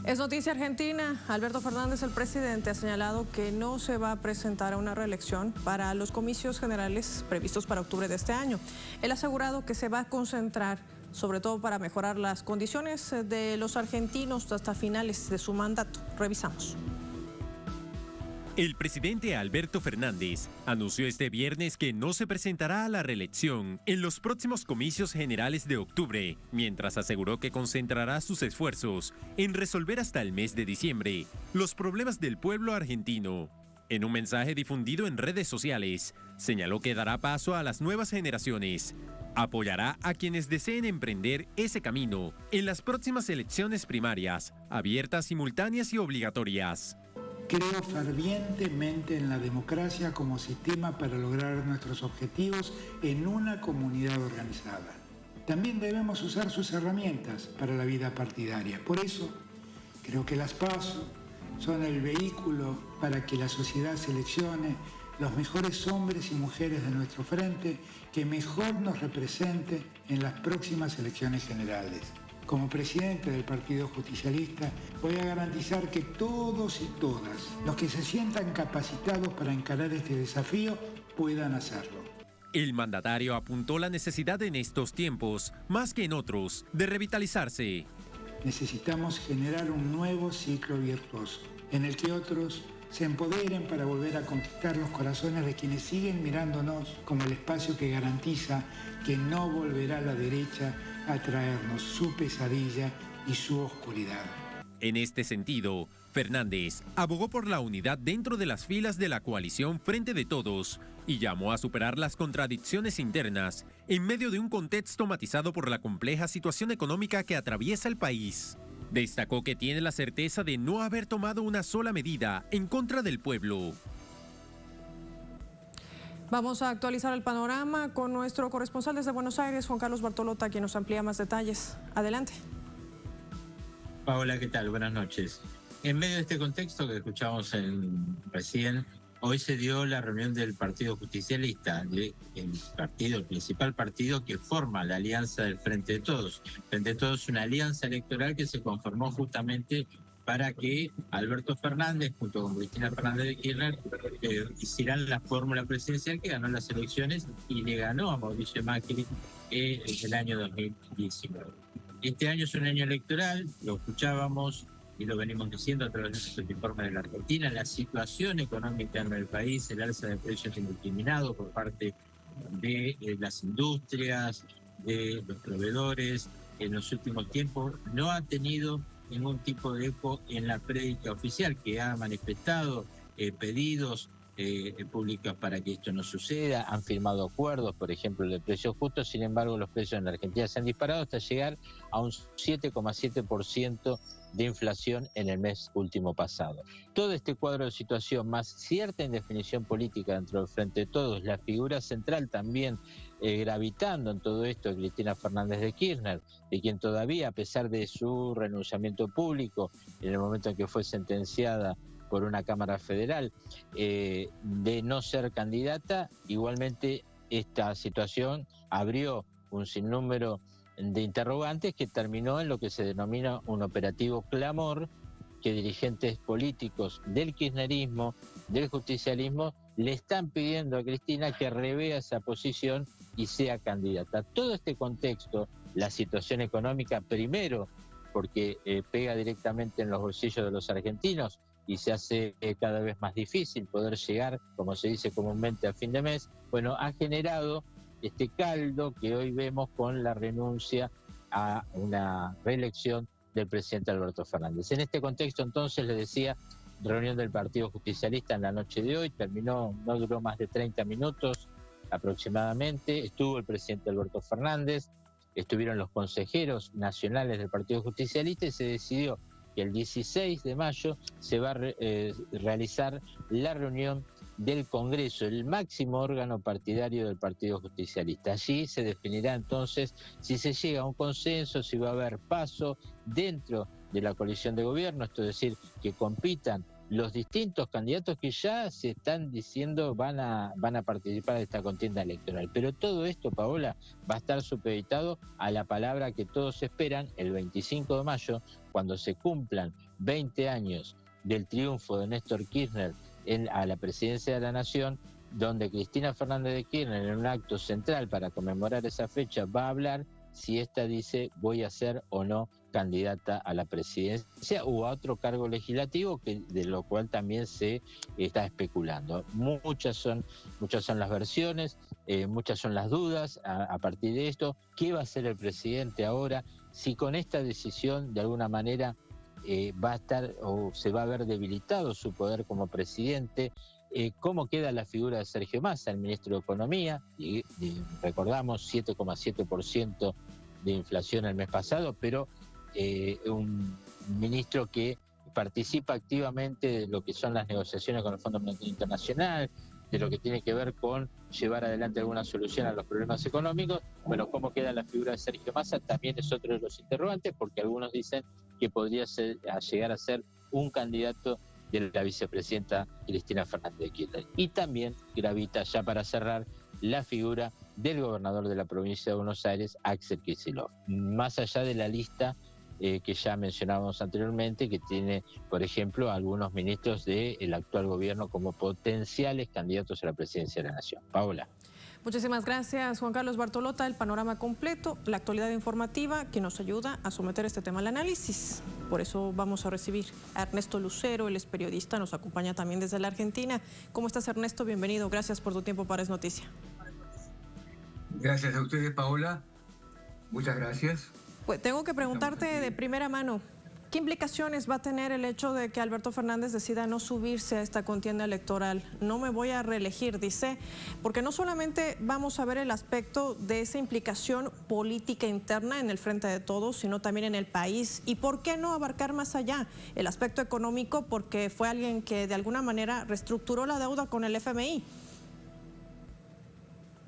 Es noticia argentina. Alberto Fernández, el presidente, ha señalado que no se va a presentar a una reelección para los comicios generales previstos para octubre de este año. Él ha asegurado que se va a concentrar sobre todo para mejorar las condiciones de los argentinos hasta finales de su mandato. Revisamos. El presidente Alberto Fernández anunció este viernes que no se presentará a la reelección en los próximos comicios generales de octubre, mientras aseguró que concentrará sus esfuerzos en resolver hasta el mes de diciembre los problemas del pueblo argentino. En un mensaje difundido en redes sociales, señaló que dará paso a las nuevas generaciones. Apoyará a quienes deseen emprender ese camino en las próximas elecciones primarias, abiertas, simultáneas y obligatorias. Creo fervientemente en la democracia como sistema para lograr nuestros objetivos en una comunidad organizada. También debemos usar sus herramientas para la vida partidaria. Por eso, creo que las PASO son el vehículo para que la sociedad seleccione los mejores hombres y mujeres de nuestro frente que mejor nos represente en las próximas elecciones generales. Como presidente del Partido Justicialista, voy a garantizar que todos y todas los que se sientan capacitados para encarar este desafío puedan hacerlo. El mandatario apuntó la necesidad en estos tiempos, más que en otros, de revitalizarse. Necesitamos generar un nuevo ciclo virtuoso, en el que otros se empoderen para volver a conquistar los corazones de quienes siguen mirándonos como el espacio que garantiza que no volverá la derecha a traernos su pesadilla y su oscuridad. En este sentido, Fernández abogó por la unidad dentro de las filas de la coalición Frente de Todos y llamó a superar las contradicciones internas en medio de un contexto matizado por la compleja situación económica que atraviesa el país. Destacó que tiene la certeza de no haber tomado una sola medida en contra del pueblo. Vamos a actualizar el panorama con nuestro corresponsal desde Buenos Aires, Juan Carlos Bartolota, quien nos amplía más detalles. Adelante. Paola, ¿qué tal? Buenas noches. En medio de este contexto que escuchamos recién, hoy se dio la reunión del Partido Justicialista, el principal partido que forma la alianza del Frente de Todos. Frente de Todos es una alianza electoral que se conformó justamente para que Alberto Fernández, junto con Cristina Fernández de Kirchner, hicieran la fórmula presidencial que ganó las elecciones y le ganó a Mauricio Macri en el año 2019. Este año es un año electoral, lo escuchábamos y lo venimos diciendo a través de estos informes de la Argentina, la situación económica en el país, el alza de precios indiscriminado por parte de las industrias, de los proveedores, en los últimos tiempos no ha tenido ningún tipo de eco en la prédica oficial, que ha manifestado pedidos públicos para que esto no suceda, han firmado acuerdos, por ejemplo, el de precios justos. Sin embargo, los precios en la Argentina se han disparado hasta llegar a un 7,7% de inflación en el mes último pasado. Todo este cuadro de situación, más cierta indefinición política dentro del Frente de Todos, la figura central también gravitando en todo esto, Cristina Fernández de Kirchner, de quien todavía, a pesar de su renunciamiento público, en el momento en que fue sentenciada por una Cámara Federal, de no ser candidata, igualmente esta situación abrió un sinnúmero de interrogantes que terminó en lo que se denomina un operativo clamor, que dirigentes políticos del kirchnerismo, del justicialismo, le están pidiendo a Cristina que revea esa posición y sea candidata. Todo este contexto, la situación económica, primero porque pega directamente en los bolsillos de los argentinos, y se hace cada vez más difícil poder llegar, como se dice comúnmente, a fin de mes, bueno, ha generado este caldo que hoy vemos con la renuncia a una reelección del presidente Alberto Fernández. En este contexto, entonces, le decía, reunión del Partido Justicialista en la noche de hoy, terminó, no duró más de 30 minutos aproximadamente, estuvo el presidente Alberto Fernández, estuvieron los consejeros nacionales del Partido Justicialista y se decidió que el 16 de mayo se va a realizar la reunión del Congreso, el máximo órgano partidario del Partido Justicialista. Allí se definirá entonces si se llega a un consenso, si va a haber paso dentro de la coalición de gobierno, esto es decir, que compitan los distintos candidatos que ya se están diciendo van a participar de esta contienda electoral. Pero todo esto, Paola, va a estar supeditado a la palabra que todos esperan el 25 de mayo, cuando se cumplan 20 años del triunfo de Néstor Kirchner a la presidencia de la Nación, donde Cristina Fernández de Kirchner, en un acto central para conmemorar esa fecha, va a hablar si esta dice voy a ser o no candidata a la presidencia o a otro cargo legislativo, de lo cual también se está especulando. Muchas son las versiones, muchas son las dudas a partir de esto. ¿Qué va a hacer el presidente ahora? Si con esta decisión de alguna manera va a estar o se va a ver debilitado su poder como presidente. ¿Cómo queda la figura de Sergio Massa, el ministro de Economía? Y recordamos 7,7% de inflación el mes pasado, pero un ministro que participa activamente de lo que son las negociaciones con el Fondo Monetario Internacional, de lo que tiene que ver con llevar adelante alguna solución a los problemas económicos. Bueno, ¿cómo queda la figura de Sergio Massa? También es otro de los interrogantes, porque algunos dicen que podría llegar a ser un candidato de la vicepresidenta Cristina Fernández de Kirchner. Y también gravita, ya para cerrar, la figura del gobernador de la provincia de Buenos Aires, Axel Kicillof. Más allá de la lista que ya mencionábamos anteriormente, que tiene, por ejemplo, algunos ministros del actual gobierno como potenciales candidatos a la presidencia de la Nación. Paola. Muchísimas gracias, Juan Carlos Bartolota. El panorama completo, la actualidad informativa que nos ayuda a someter este tema al análisis. Por eso vamos a recibir a Ernesto Lucero, él es periodista, nos acompaña también desde la Argentina. ¿Cómo estás, Ernesto? Bienvenido. Gracias por tu tiempo para Es Noticia. Gracias a ustedes, Paola. Muchas gracias. Pues tengo que preguntarte de primera mano, ¿qué implicaciones va a tener el hecho de que Alberto Fernández decida no subirse a esta contienda electoral? No me voy a reelegir, dice, porque no solamente vamos a ver el aspecto de esa implicación política interna en el Frente de Todos, sino también en el país. ¿Y por qué no abarcar más allá el aspecto económico? Porque fue alguien que de alguna manera reestructuró la deuda con el FMI.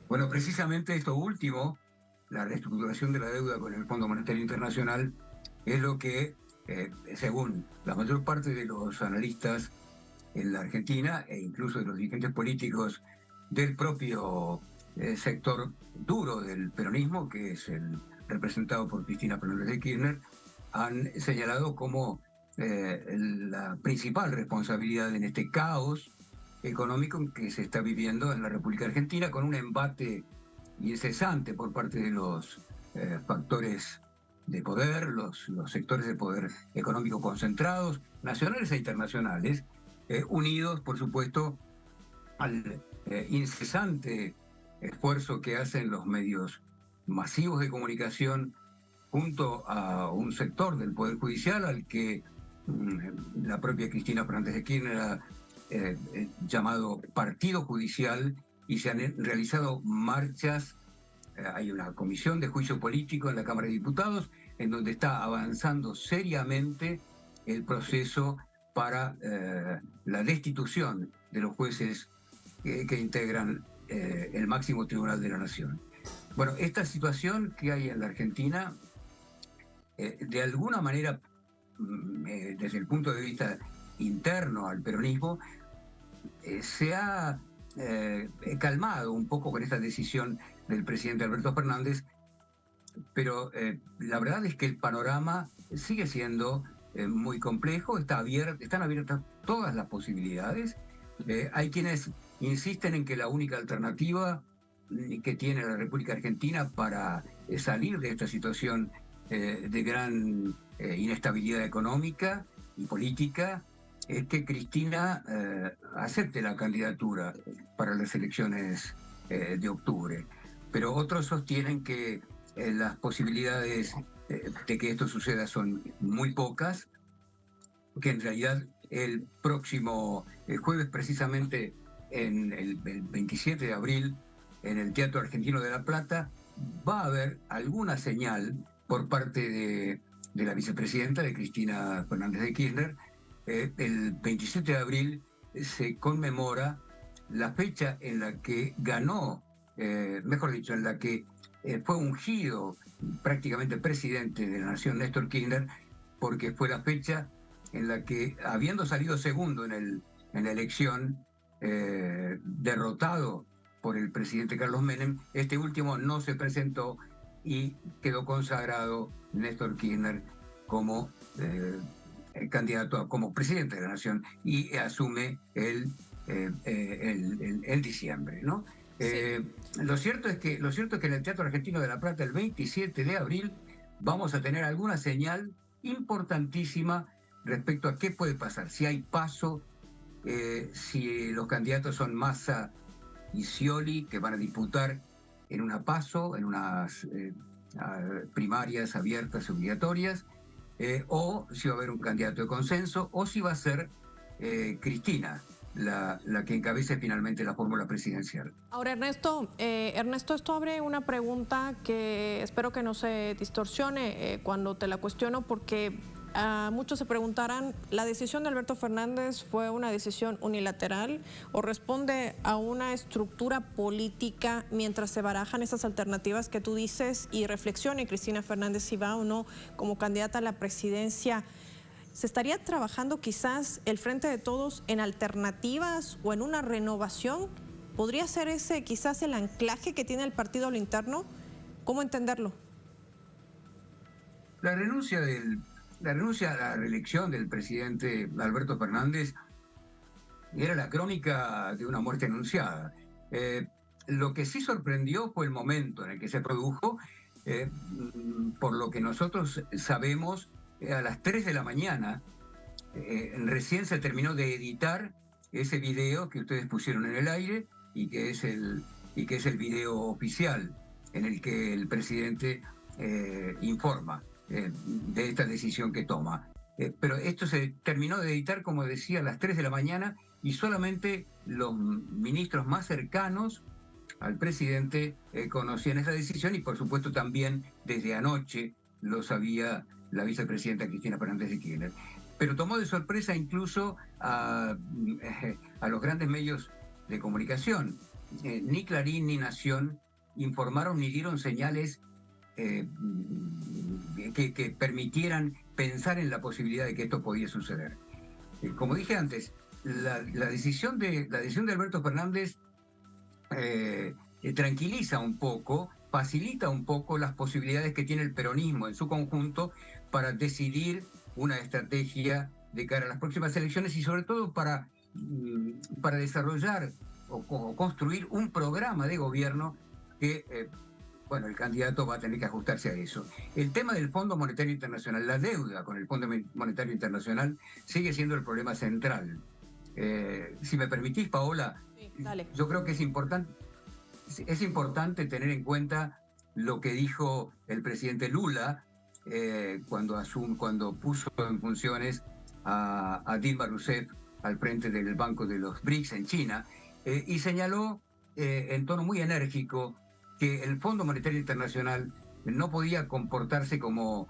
Bueno, precisamente esto último, la reestructuración de la deuda con el Fondo Monetario Internacional, es lo que según la mayor parte de los analistas en la Argentina e incluso de los dirigentes políticos del propio sector duro del peronismo, que es el representado por Cristina Fernández de Kirchner, han señalado como la principal responsabilidad en este caos económico que se está viviendo en la República Argentina, con un embate incesante por parte de los factores de poder, los sectores de poder económico concentrados, nacionales e internacionales, unidos, por supuesto, al incesante esfuerzo que hacen los medios masivos de comunicación junto a un sector del Poder Judicial al que la propia Cristina Fernández de Kirchner ha llamado Partido Judicial, y se han realizado marchas. Hay una comisión de juicio político en la Cámara de Diputados en donde está avanzando seriamente el proceso para la destitución de los jueces que integran el máximo tribunal de la Nación. Bueno, esta situación que hay en la Argentina, de alguna manera, desde el punto de vista interno al peronismo, se ha calmado un poco con esta decisión del presidente Alberto Fernández, pero la verdad es que el panorama sigue siendo muy complejo, están abiertas todas las posibilidades. Hay quienes insisten en que la única alternativa que tiene la República Argentina para salir de esta situación de gran inestabilidad económica y política es que Cristina acepte la candidatura para las elecciones de octubre. Pero otros sostienen que las posibilidades de que esto suceda son muy pocas, que en realidad el próximo jueves, precisamente en el 27 de abril, en el Teatro Argentino de La Plata, va a haber alguna señal por parte de la vicepresidenta, de Cristina Fernández de Kirchner. El 27 de abril se conmemora la fecha en la que ganó, mejor dicho, en la que fue ungido prácticamente presidente de la nación Néstor Kirchner, porque fue la fecha en la que, habiendo salido segundo en la elección, derrotado por el presidente Carlos Menem, este último no se presentó y quedó consagrado Néstor Kirchner como candidato, como presidente de la nación, y asume el diciembre, ¿no? Lo cierto es que en el Teatro Argentino de La Plata, el 27 de abril, vamos a tener alguna señal importantísima respecto a qué puede pasar, si hay PASO, si los candidatos son Massa y Scioli, que van a disputar en una PASO, en unas primarias abiertas y obligatorias, o si va a haber un candidato de consenso, o si va a ser Cristina la que encabece finalmente la fórmula presidencial. Ahora, Ernesto, esto abre una pregunta que espero que no se distorsione cuando te la cuestiono, porque muchos se preguntarán, ¿la decisión de Alberto Fernández fue una decisión unilateral o responde a una estructura política mientras se barajan esas alternativas que tú dices y reflexione Cristina Fernández si va o no como candidata a la presidencia? ¿Se estaría trabajando quizás el Frente de Todos en alternativas o en una renovación? ¿Podría ser ese quizás el anclaje que tiene el partido a lo interno? ¿Cómo entenderlo? La renuncia a la reelección del presidente Alberto Fernández era la crónica de una muerte anunciada. Lo que sí sorprendió fue el momento en el que se produjo, por lo que nosotros sabemos, a las 3 de la mañana recién se terminó de editar ese video que ustedes pusieron en el aire y que es el video oficial en el que el presidente informa de esta decisión que toma. Pero esto se terminó de editar, como decía, a las 3 de la mañana, y solamente los ministros más cercanos al presidente conocían esa decisión, y por supuesto también desde anoche lo sabía la vicepresidenta Cristina Fernández de Kirchner. Pero tomó de sorpresa incluso a los grandes medios de comunicación. Ni Clarín ni Nación informaron ni dieron señales que permitieran pensar en la posibilidad de que esto podía suceder. Como dije antes, la decisión de Alberto Fernández tranquiliza un poco, facilita un poco las posibilidades que tiene el peronismo en su conjunto para decidir una estrategia de cara a las próximas elecciones, y sobre todo para desarrollar o construir un programa de gobierno que el candidato va a tener que ajustarse a eso. El tema del Fondo Monetario Internacional, la deuda con el Fondo Monetario Internacional, sigue siendo el problema central. Si me permitís, Paola, sí, dale. Yo creo que es importante tener en cuenta lo que dijo el presidente Lula cuando puso en funciones a Dilma Rousseff al frente del Banco de los BRICS en China, y señaló en tono muy enérgico que el Fondo Monetario Internacional no podía comportarse como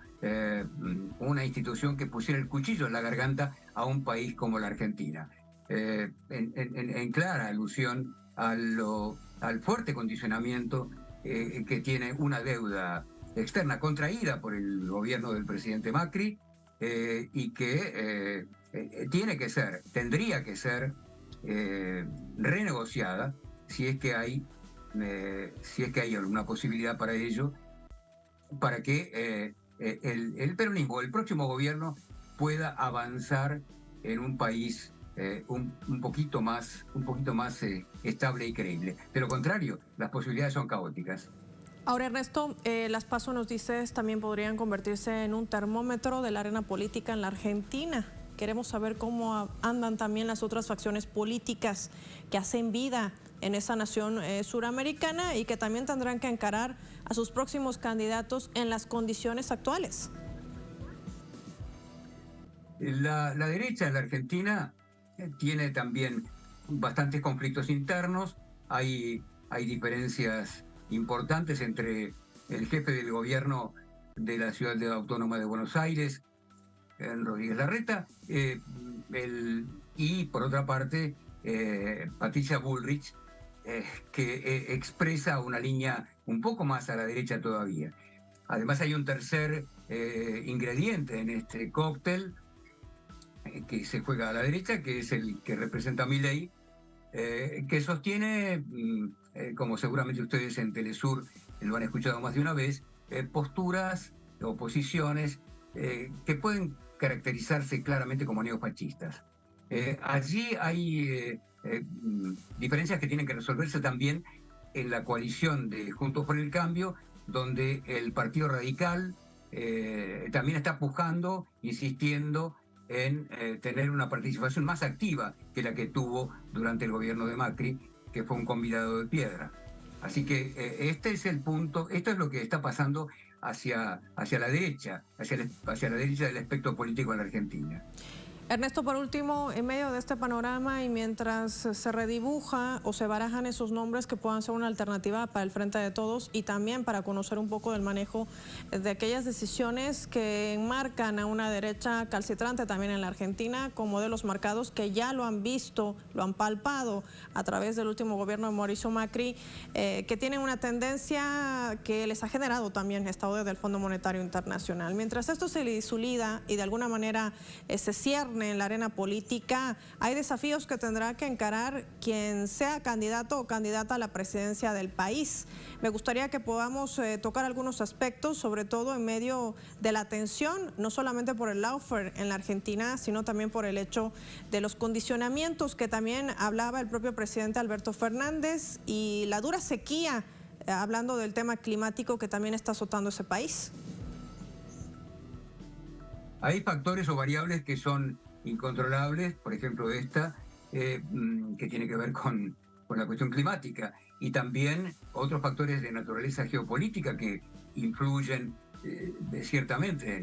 una institución que pusiera el cuchillo en la garganta a un país como la Argentina, en clara alusión al fuerte condicionamiento que tiene una deuda externa contraída por el gobierno del presidente Macri, y que tendría que ser renegociada si es que hay alguna posibilidad para ello, para que el peronismo, el próximo gobierno, pueda avanzar en un país un poquito más estable y creíble. De lo contrario, las posibilidades son caóticas. Ahora, Ernesto, las PASO, nos dices, también podrían convertirse en un termómetro de la arena política en la Argentina. queremos saber cómo andan también las otras facciones políticas que hacen vida en esa nación suramericana y que también tendrán que encarar a sus próximos candidatos en las condiciones actuales. La derecha en la Argentina tiene también bastantes conflictos internos, hay diferencias importantes entre el jefe del gobierno de la Ciudad Autónoma de Buenos Aires, Rodríguez Larreta, y por otra parte Patricia Bullrich, que expresa una línea un poco más a la derecha todavía. Además hay un tercer ingrediente en este cóctel que se juega a la derecha, que es el que representa a Milei, que sostiene, como seguramente ustedes en Telesur lo han escuchado más de una vez, posturas o posiciones que pueden caracterizarse claramente como neofascistas. Allí hay diferencias que tienen que resolverse también en la coalición de Juntos por el Cambio, donde el Partido Radical también está pujando, insistiendo en tener una participación más activa que la que tuvo durante el gobierno de Macri, que fue un convidado de piedra. Así que este es el punto, esto es lo que está pasando hacia la derecha, hacia la derecha del espectro político en la Argentina. Ernesto, por último, en medio de este panorama y mientras se redibuja o se barajan esos nombres que puedan ser una alternativa para el Frente de Todos y también para conocer un poco del manejo de aquellas decisiones que enmarcan a una derecha calcitrante también en la Argentina, con modelos marcados que ya lo han visto, lo han palpado a través del último gobierno de Mauricio Macri, que tienen una tendencia que les ha generado también estado desde el Fondo Monetario Internacional. Mientras esto se disolida y de alguna manera se cierne en la arena política, hay desafíos que tendrá que encarar quien sea candidato o candidata a la presidencia del país. Me gustaría que podamos tocar algunos aspectos, sobre todo en medio de la tensión, no solamente por el lawfare en la Argentina, sino también por el hecho de los condicionamientos que también hablaba el propio presidente Alberto Fernández y la dura sequía, hablando del tema climático que también está azotando ese país. Hay factores o variables que son incontrolables, por ejemplo esta, que tiene que ver con la cuestión climática, y también otros factores de naturaleza geopolítica que influyen ciertamente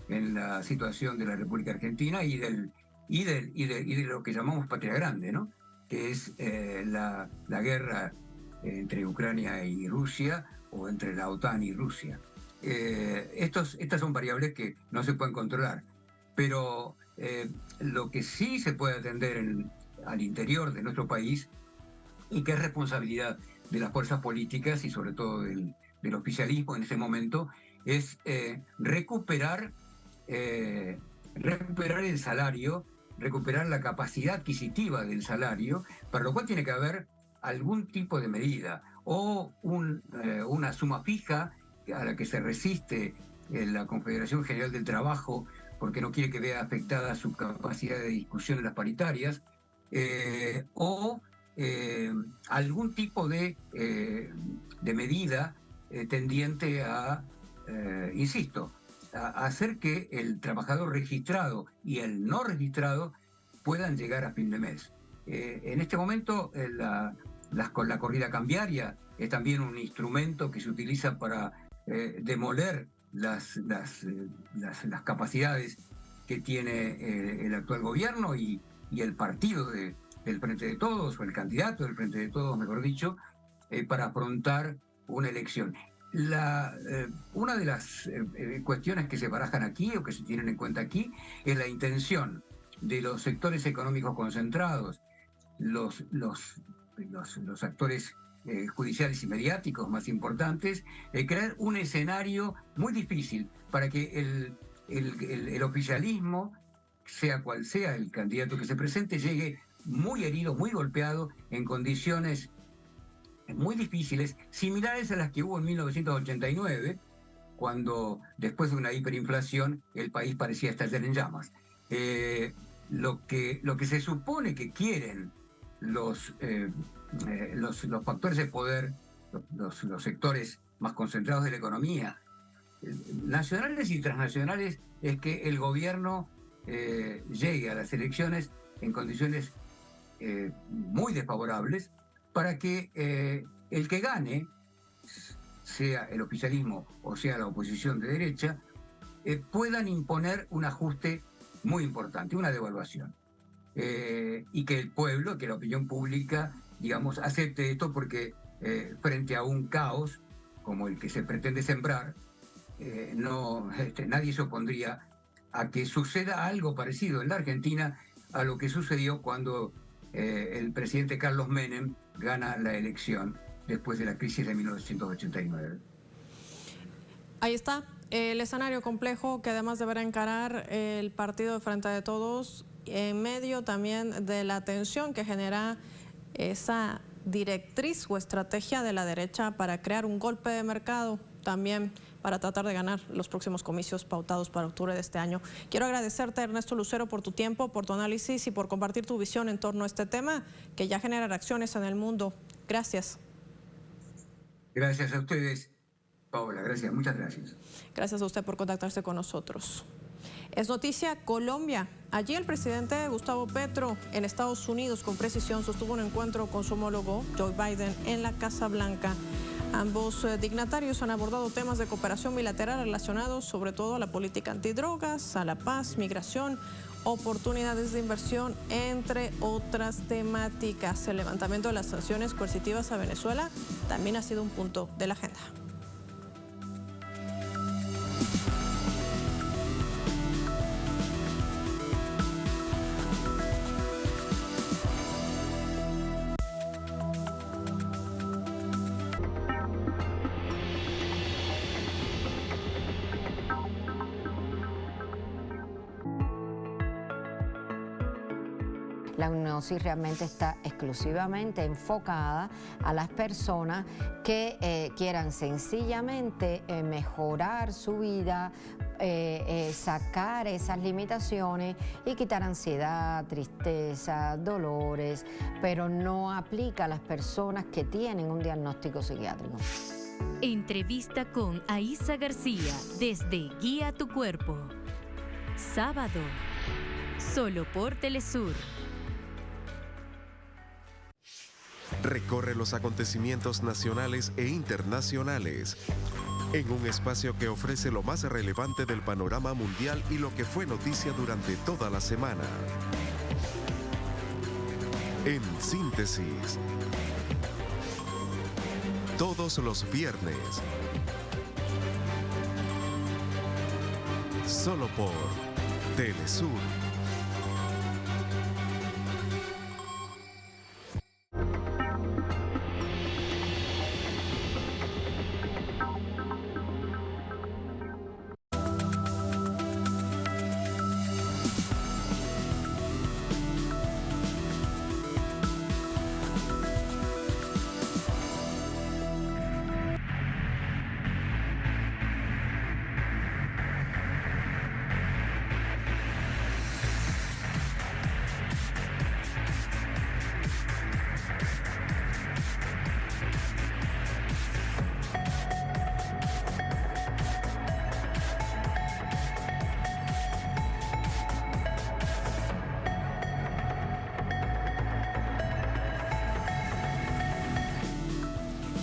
en la situación de la República Argentina y de lo que llamamos patria grande, ¿no? Que es la guerra entre Ucrania y Rusia o entre la OTAN y Rusia. Estas son variables que no se pueden controlar, pero lo que sí se puede atender al interior de nuestro país, y que es responsabilidad de las fuerzas políticas y sobre todo del oficialismo en ese momento, es recuperar el salario, recuperar la capacidad adquisitiva del salario, para lo cual tiene que haber algún tipo de medida o una suma fija a la que se resiste la Confederación General del Trabajo porque no quiere que vea afectada su capacidad de discusión en las paritarias, o algún tipo de medida tendiente a, insisto, a hacer que el trabajador registrado y el no registrado puedan llegar a fin de mes. En este momento la corrida cambiaria es también un instrumento que se utiliza para demoler las capacidades que tiene el actual gobierno y el partido del Frente de Todos, o el candidato del Frente de Todos, mejor dicho, para afrontar una elección. Una de las cuestiones que se barajan aquí o que se tienen en cuenta aquí es la intención de los sectores económicos concentrados, los actores judiciales y mediáticos más importantes, crear un escenario muy difícil para que el oficialismo, sea cual sea el candidato que se presente, llegue muy herido, muy golpeado, en condiciones muy difíciles, similares a las que hubo en 1989, cuando después de una hiperinflación el país parecía estallar en llamas. Lo que se supone que quieren los factores de poder, los sectores más concentrados de la economía, nacionales y transnacionales, es que el gobierno llegue a las elecciones en condiciones muy desfavorables para que el que gane, sea el oficialismo o sea la oposición de derecha, puedan imponer un ajuste muy importante, una devaluación. Y que el pueblo, que la opinión pública, digamos, acepte esto porque frente a un caos como el que se pretende sembrar, nadie se opondría a que suceda algo parecido en la Argentina a lo que sucedió cuando el presidente Carlos Menem gana la elección después de la crisis de 1989. Ahí está el escenario complejo que además deberá encarar el partido de Frente de Todos en medio también de la tensión que genera esa directriz o estrategia de la derecha para crear un golpe de mercado también para tratar de ganar los próximos comicios pautados para octubre de este año. Quiero agradecerte, Ernesto Lucero, por tu tiempo, por tu análisis y por compartir tu visión en torno a este tema que ya genera reacciones en el mundo. Gracias. Gracias a ustedes, Paola. Gracias, muchas gracias. Gracias a usted por contactarse con nosotros. Es noticia Colombia. Allí el presidente Gustavo Petro en Estados Unidos con precisión sostuvo un encuentro con su homólogo Joe Biden en la Casa Blanca. Ambos dignatarios han abordado temas de cooperación bilateral relacionados sobre todo a la política antidrogas, a la paz, migración, oportunidades de inversión, entre otras temáticas. El levantamiento de las sanciones coercitivas a Venezuela también ha sido un punto de la agenda. La UNOCI realmente está exclusivamente enfocada a las personas que quieran sencillamente mejorar su vida, sacar esas limitaciones y quitar ansiedad, tristeza, dolores, pero no aplica a las personas que tienen un diagnóstico psiquiátrico. Entrevista con Aísa García desde Guía tu Cuerpo. Sábado, solo por Telesur. Recorre los acontecimientos nacionales e internacionales en un espacio que ofrece lo más relevante del panorama mundial y lo que fue noticia durante toda la semana. En síntesis, todos los viernes, solo por Telesur.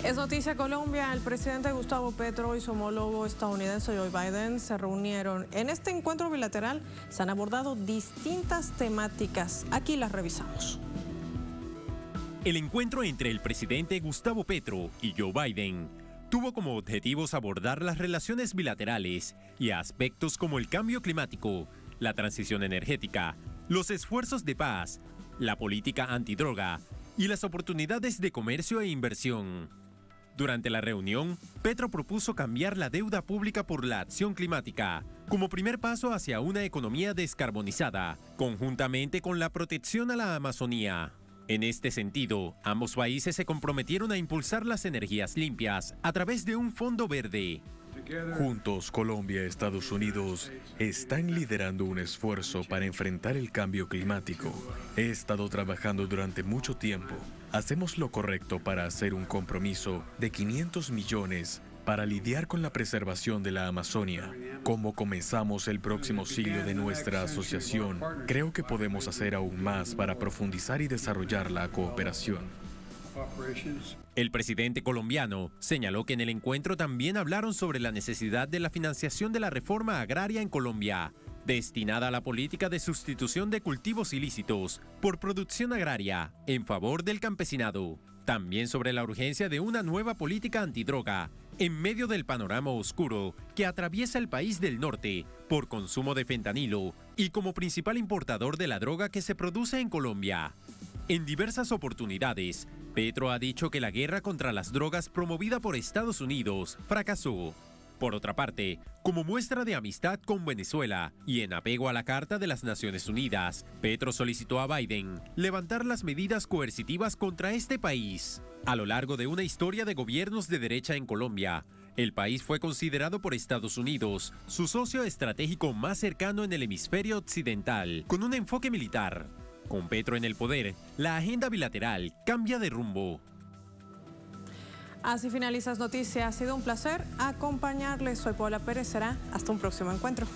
Es noticia Colombia. El presidente Gustavo Petro y su homólogo estadounidense Joe Biden se reunieron. En este encuentro bilateral se han abordado distintas temáticas. Aquí las revisamos. El encuentro entre el presidente Gustavo Petro y Joe Biden tuvo como objetivos abordar las relaciones bilaterales y aspectos como el cambio climático, la transición energética, los esfuerzos de paz, la política antidroga y las oportunidades de comercio e inversión. Durante la reunión, Petro propuso cambiar la deuda pública por la acción climática, como primer paso hacia una economía descarbonizada, conjuntamente con la protección a la Amazonía. En este sentido, ambos países se comprometieron a impulsar las energías limpias a través de un fondo verde. Juntos, Colombia y Estados Unidos están liderando un esfuerzo para enfrentar el cambio climático. He estado trabajando durante mucho tiempo. Hacemos lo correcto para hacer un compromiso de 500 millones para lidiar con la preservación de la Amazonia. Como comenzamos el próximo siglo de nuestra asociación, creo que podemos hacer aún más para profundizar y desarrollar la cooperación. El presidente colombiano señaló que en el encuentro también hablaron sobre la necesidad de la financiación de la reforma agraria en Colombia, destinada a la política de sustitución de cultivos ilícitos por producción agraria en favor del campesinado. También sobre la urgencia de una nueva política antidroga en medio del panorama oscuro que atraviesa el país del norte por consumo de fentanilo y como principal importador de la droga que se produce en Colombia. En diversas oportunidades, Petro ha dicho que la guerra contra las drogas promovida por Estados Unidos fracasó. Por otra parte, como muestra de amistad con Venezuela y en apego a la Carta de las Naciones Unidas, Petro solicitó a Biden levantar las medidas coercitivas contra este país. A lo largo de una historia de gobiernos de derecha en Colombia, el país fue considerado por Estados Unidos su socio estratégico más cercano en el hemisferio occidental, con un enfoque militar. Con Petro en el poder, la agenda bilateral cambia de rumbo. Así finalizas noticias. Ha sido un placer acompañarles. Soy Paola Pérez. Será hasta un próximo encuentro.